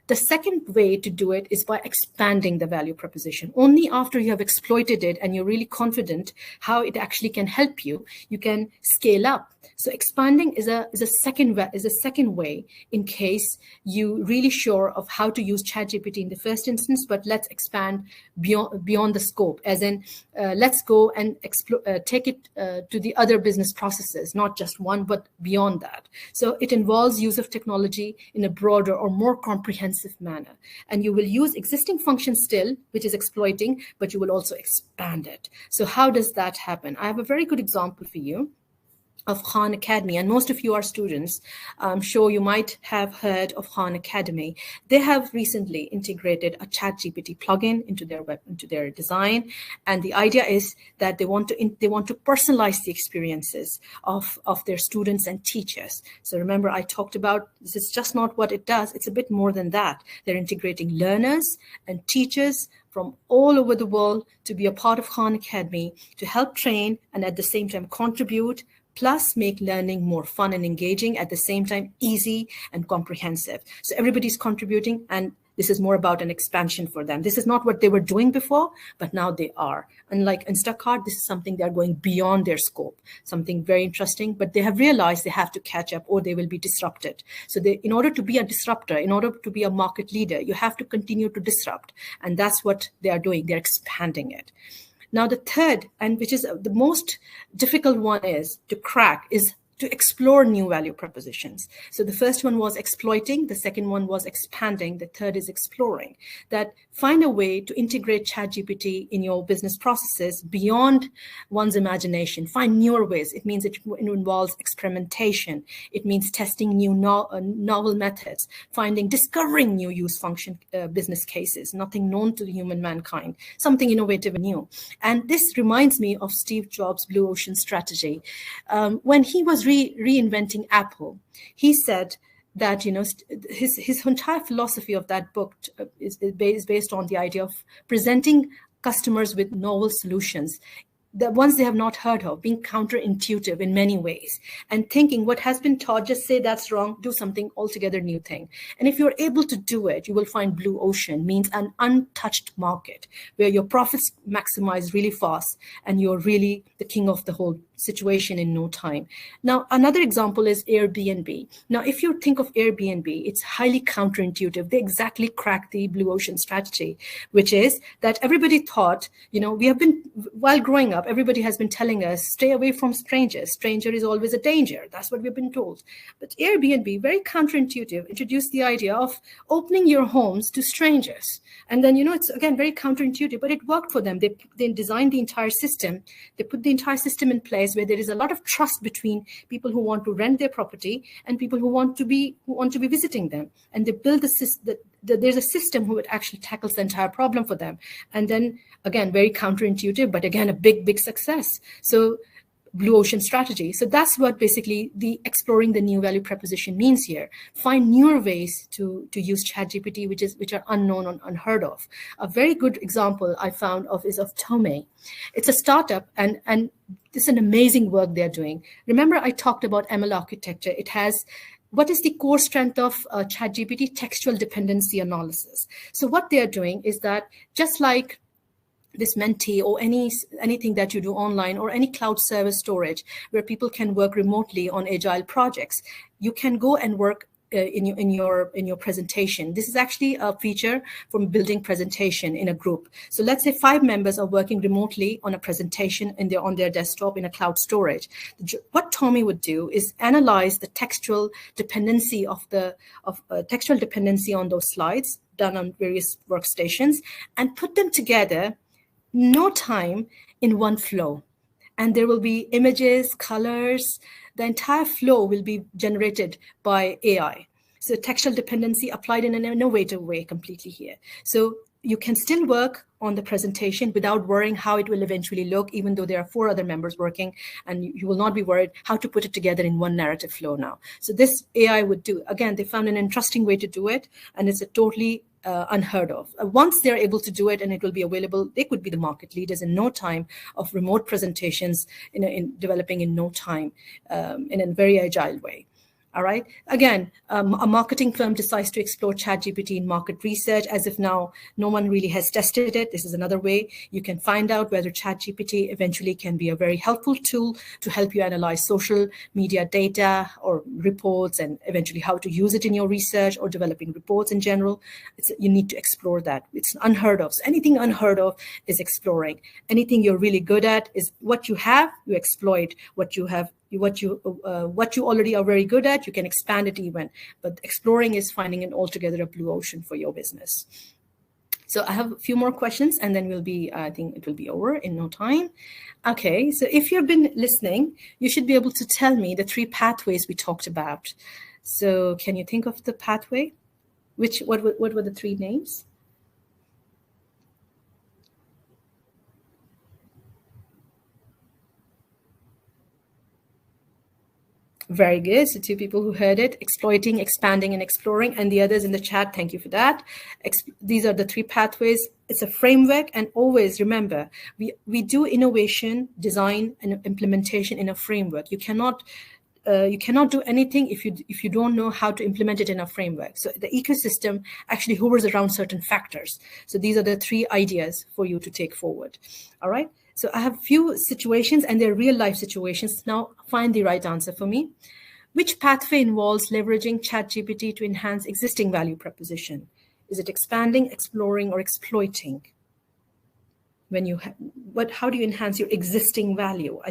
The second way to do it is by expanding the value proposition. Only after you have exploited it and you're really confident how it actually can help you, you can scale up. So expanding is a second way in case you really sure of how to use ChatGPT in the first instance, but let's expand beyond the scope, as in let's go and take it to the other business processes, not just one, but beyond that. So it involves use of technology in a broader or more comprehensive manner. And you will use existing functions still, which is exploiting, but you will also expand it. So how does that happen? I have a very good example for you of Khan Academy, and most of you are students. I'm sure you might have heard of Khan Academy. They have recently integrated a ChatGPT plugin into their design, and the idea is that they want to personalize the experiences of their students and teachers. So remember, I talked about this is just not what it does; it's a bit more than that. They're integrating learners and teachers from all over the world to be a part of Khan Academy to help train and at the same time contribute, plus make learning more fun and engaging, at the same time easy and comprehensive. So everybody's contributing, and this is more about an expansion for them. This is not what they were doing before, but now they are. Unlike Instacart, this is something they're going beyond their scope, something very interesting, but they have realized they have to catch up or they will be disrupted. So in order to be a disruptor, in order to be a market leader, you have to continue to disrupt. And that's what they are doing. They're expanding it. Now, the third, and which is the most difficult one is to crack, is to explore new value propositions. So the first one was exploiting, the second one was expanding, the third is exploring. That find a way to integrate ChatGPT in your business processes beyond one's imagination. Find newer ways. It means it involves experimentation. It means testing new novel methods, discovering new use function business cases, nothing known to the human mankind, something innovative and new. And this reminds me of Steve Jobs' Blue Ocean strategy. When he was reinventing Apple, he said that his entire philosophy of that book is based on the idea of presenting customers with novel solutions, the ones they have not heard of, being counterintuitive in many ways, and thinking what has been taught, just say that's wrong, do something altogether new thing. And if you're able to do it, you will find Blue Ocean means an untouched market where your profits maximize really fast and you're really the king of the whole situation in no time. Now, another example is Airbnb. Now, if you think of Airbnb, it's highly counterintuitive. They exactly cracked the Blue Ocean strategy, which is that everybody thought, while growing up, everybody has been telling us, stay away from strangers. Stranger is always a danger. That's what we've been told. But Airbnb, very counterintuitive, introduced the idea of opening your homes to strangers. And then, it's again very counterintuitive, but it worked for them. They designed the entire system. They put the entire system in place where there is a lot of trust between people who want to rent their property and people who want to be visiting them. And they build there's a system who actually tackles the entire problem for them. And then again, very counterintuitive, but again, a big success. So Blue Ocean strategy. So that's what basically the exploring the new value proposition means here. Find newer ways to use ChatGPT, which are unknown or unheard of. A very good example I found is of Tome. It's a startup, and it's an amazing work they're doing. Remember, I talked about ML architecture. It has what is the core strength of ChatGPT? Textual dependency analysis. So what they're doing is that just like this Menti or anything that you do online or any cloud service storage where people can work remotely on agile projects, you can go and work in your presentation. This is actually a feature from building presentation in a group. So let's say 5 members are working remotely on a presentation on their desktop in a cloud storage. What Tommy would do is analyze the textual dependency on those slides done on various workstations and put them together no time in one flow. And there will be images, colors, the entire flow will be generated by AI. So textual dependency applied in an innovative way completely here. So you can still work on the presentation without worrying how it will eventually look, even though there are 4 other members working, and you will not be worried how to put it together in one narrative flow now. So this AI would do, again, they found an interesting way to do it, and it's a totally unheard of. Once they're able to do it and it will be available, they could be the market leaders in no time of remote presentations in developing in no time in a very agile way. All right. Again, a marketing firm decides to explore ChatGPT in market research as if now no one really has tested it. This is another way you can find out whether ChatGPT eventually can be a very helpful tool to help you analyze social media data or reports, and eventually how to use it in your research or developing reports in general. You need to explore that. It's unheard of. So anything unheard of is exploring. Anything you're really good at is what you have, you exploit. What you already are very good at, you can expand it even. But exploring is finding an altogether a blue ocean for your business. So I have a few more questions, and then I think it will be over in no time. Okay, so if you've been listening, you should be able to tell me the 3 pathways we talked about. So can you think of the pathway? What were the 3 names? Very good. So 2 people who heard it: exploiting, expanding, and exploring. And the others in the chat, thank you for that. These are the 3 pathways. It's a framework. And always remember, we do innovation, design, and implementation in a framework. You cannot do anything if you don't know how to implement it in a framework. So the ecosystem actually hovers around certain factors. So these are the 3 ideas for you to take forward. All right. So I have a few situations, and they're real life situations. Now find the right answer for me. Which pathway involves leveraging ChatGPT to enhance existing value proposition? Is it expanding, exploring, or exploiting? How do you enhance your existing value?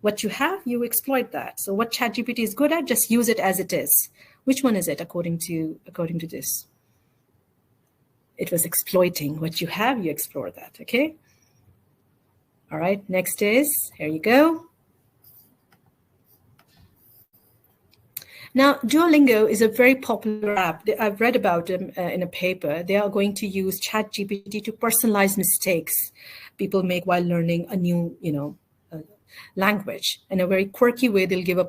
What you have, you exploit that. So what ChatGPT is good at, just use it as it is. Which one is it according to this? It was exploiting. What you have, you explore that. Okay. All right, next is, here you go. Now, Duolingo is a very popular app. I've read about them in a paper. They are going to use ChatGPT to personalize mistakes people make while learning a new, language. In a very quirky way, they'll give a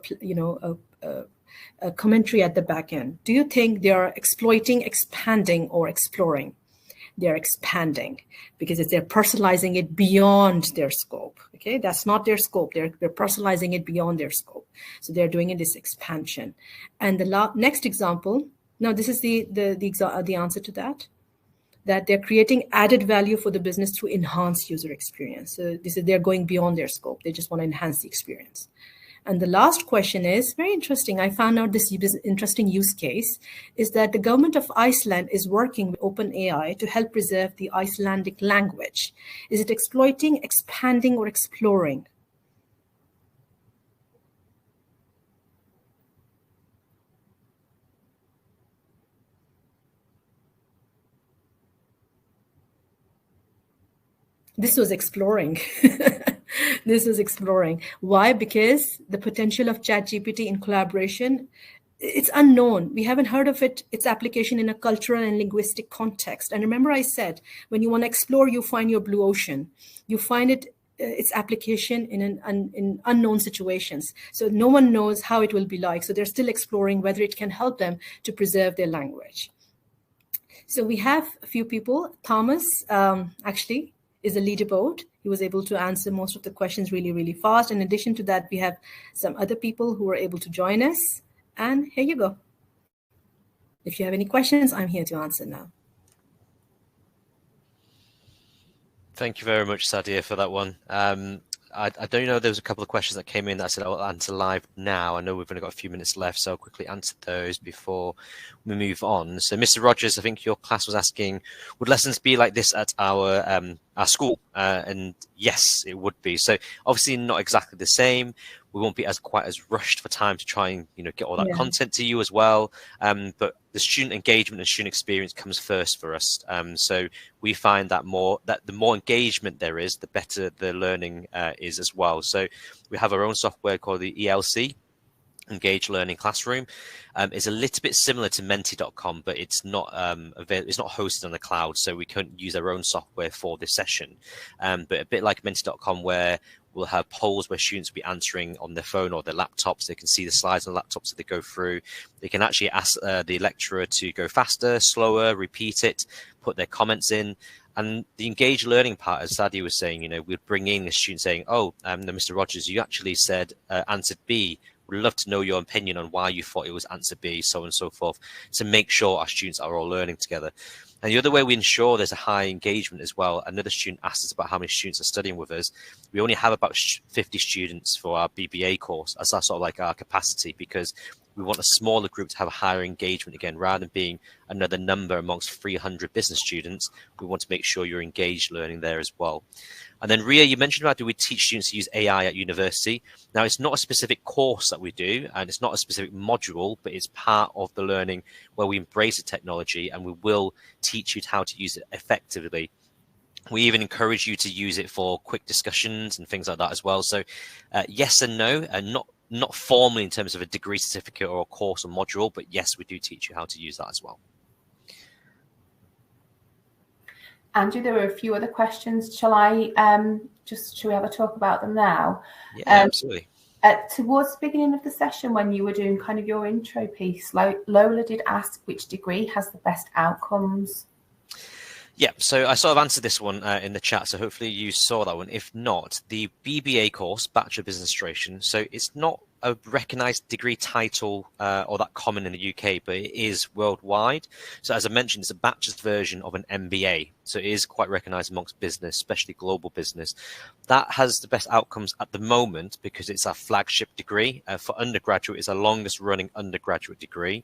commentary at the back end. Do you think they are exploiting, expanding, or exploring? They're expanding because they're personalizing it beyond their scope. Okay, that's not their scope. They're personalizing it beyond their scope. So they're doing this expansion. And the next example. Now this is the answer to that. That they're creating added value for the business through enhanced user experience. So they're going beyond their scope. They just want to enhance the experience. And the last question is very interesting. I found out this interesting use case is that the government of Iceland is working with OpenAI to help preserve the Icelandic language. Is it exploiting, expanding, or exploring? This was exploring. This is exploring. Why? Because the potential of ChatGPT in collaboration, it's unknown. We haven't heard of its application in a cultural and linguistic context. And remember I said, when you want to explore, you find your blue ocean. You find its application in unknown situations. So no one knows how it will be like. So they're still exploring whether it can help them to preserve their language. So we have a few people. Thomas, actually, is a leaderboard. He was able to answer most of the questions really, really fast. In addition to that, we have some other people who were able to join us. And here you go. If you have any questions, I'm here to answer now. Thank you very much, Sadia, for that one. I don't know, there was a couple of questions that came in that I said I'll answer live now. I know we've only got a few minutes left, so I'll quickly answer those before we move on. So Mr. Rogers, I think your class was asking, would lessons be like this at our school? And yes, it would be. So obviously not exactly the same. We won't be quite as rushed for time to try and get all that content to you as well. But the student engagement and student experience comes first for us. So we find that the more engagement there is, the better the learning is as well. So we have our own software called the ELC, Engaged Learning Classroom. It's a little bit similar to menti.com, but it's not it's not hosted on the cloud, so we couldn't use our own software for this session. But a bit like menti.com, where we'll have polls where students will be answering on their phone or their laptops. They can see the slides on the laptops that they go through. They can actually ask the lecturer to go faster, slower, repeat it, put their comments in. And the engaged learning part, as Sadia was saying, we'd bring in a student saying, oh, Mr. Rogers, you actually said answer B. We'd love to know your opinion on why you thought it was answer B, so on and so forth, to make sure our students are all learning together. And the other way we ensure there's a high engagement as well, another student asked us about how many students are studying with us. We only have about 50 students for our BBA course. That's sort of like our capacity, because we want a smaller group to have a higher engagement again, rather than being another number amongst 300 business students. We want to make sure you're engaged learning there as well. And then Ria, you mentioned about, do we teach students to use AI at university? Now, it's not a specific course that we do, and it's not a specific module, but it's part of the learning where we embrace the technology, and we will teach you how to use it effectively. We even encourage you to use it for quick discussions and things like that as well. So yes and no, and not formally in terms of a degree certificate or a course or module, but yes, we do teach you how to use that as well. Andrew, there were a few other questions. Shall we have a talk about them now? Yeah, absolutely. Towards the beginning of the session, when you were doing kind of your intro piece, Lola did ask which degree has the best outcomes. Yeah, so I sort of answered this one in the chat, so hopefully you saw that one. If not, the BBA course, Bachelor of Business Administration, so it's not a recognised degree title or that common in the UK, but it is worldwide. So as I mentioned, it's a bachelor's version of an MBA, so it is quite recognised amongst business, especially global business. That has the best outcomes at the moment because it's our flagship degree. For undergraduate, it's our longest running undergraduate degree.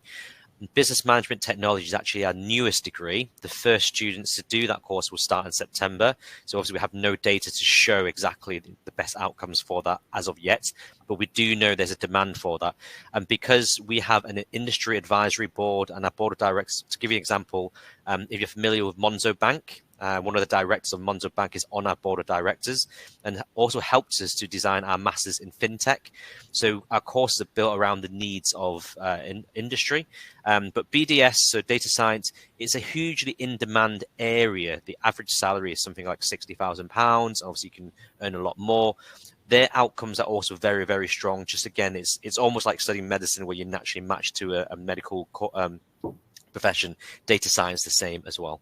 Business Management Technology is actually our newest degree. The first students to do that course will start in September. So obviously we have no data to show exactly the best outcomes for that as of yet, but we do know there's a demand for that. And because we have an industry advisory board and our board of directors, to give you an example, if you're familiar with Monzo Bank, one of the directors of Monzo Bank is on our board of directors and also helped us to design our masters in fintech. So our courses are built around the needs of industry. But BDS, so data science, is a hugely in-demand area. The average salary is something like £60,000. Obviously, you can earn a lot more. Their outcomes are also very, very strong. Just again, it's almost like studying medicine where you naturally match to a medical profession. Data science, the same as well.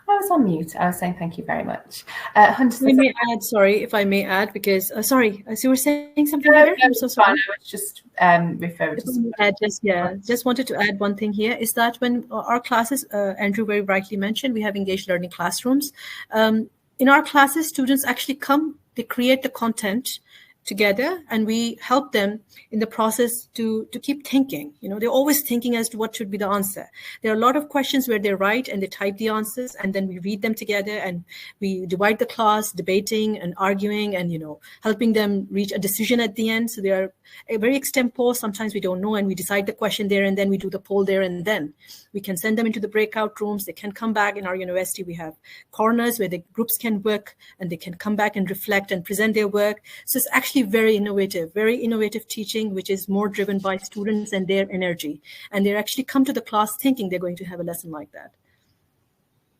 I was on mute. I was saying thank you very much. Hunter, Let me add, sorry, if I may add, because, sorry, so you were saying something here? I'm so sorry. I was just referring to just wanted to add one thing here, is that when our classes, Andrew very rightly mentioned, we have engaged learning classrooms. In our classes, students actually come, they create the content together, and we help them in the process to keep thinking. They're always thinking as to what should be the answer. There are a lot of questions where they write and they type the answers, and then we read them together, and we divide the class, debating and arguing, and helping them reach a decision at the end. So they are very extempore. Sometimes we don't know, and we decide the question there, and then we do the poll there, and then we can send them into the breakout rooms. They can come back. In our university, we have corners where the groups can work, and they can come back and reflect and present their work. So it's actually very innovative teaching, which is more driven by students and their energy. And they actually come to the class thinking they're going to have a lesson like that.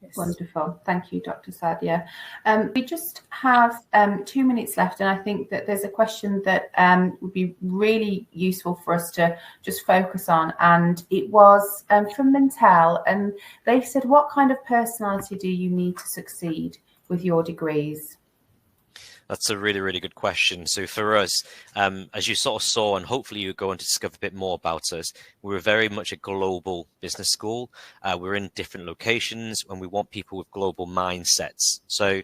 Yes. Wonderful. Thank you, Dr. Sadia. We just have 2 minutes left, and I think that there's a question that would be really useful for us to just focus on. And it was from Mintel, and they said, what kind of personality do you need to succeed with your degrees? That's a really, really good question. So for us, as you sort of saw, and hopefully you're going to discover a bit more about us, we're very much a global business school. We're in different locations, and we want people with global mindsets. So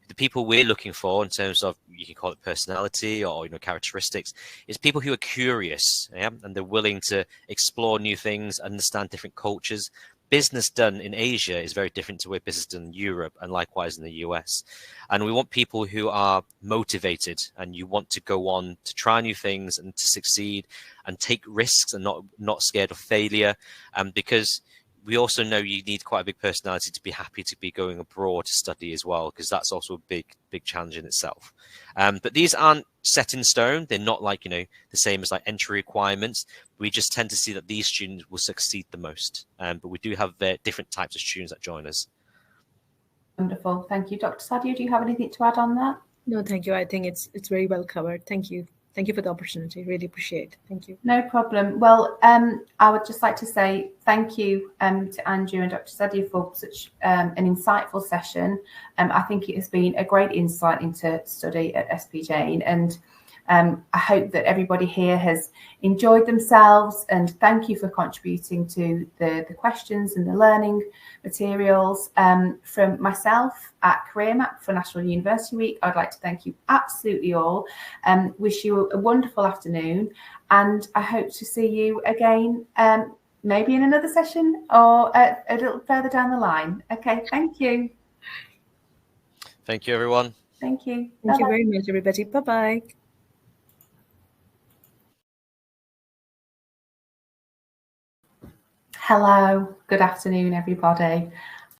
the people we're looking for in terms of, you can call it personality or characteristics, is people who are curious, yeah, and they're willing to explore new things, understand different cultures. Business done in Asia is very different to where business done in Europe, and likewise in the US. And we want people who are motivated and you want to go on to try new things and to succeed and take risks and not scared of failure. Because we also know you need quite a big personality to be happy to be going abroad to study as well, because that's also a big challenge in itself. But these aren't set in stone. They're not like, the same as like entry requirements. We just tend to see that these students will succeed the most. But we do have different types of students that join us. Wonderful. Thank you. Dr. Sadia, do you have anything to add on that? No, thank you. I think it's very well covered. Thank you. Thank you for the opportunity. Really appreciate it. Thank you. No problem. Well, I would just like to say thank you to Andrew and Dr. Sadia for such an insightful session. I think it has been a great insight into study at SP Jain, and I hope that everybody here has enjoyed themselves, and thank you for contributing to the questions and the learning materials. From myself at Career Map for National University Week, I'd like to thank you absolutely all, wish you a wonderful afternoon, and I hope to see you again maybe in another session or a little further down the line. Okay, thank you. Thank you, everyone. Thank you. Thank you very much, everybody. Bye-bye. Hello, good afternoon, everybody.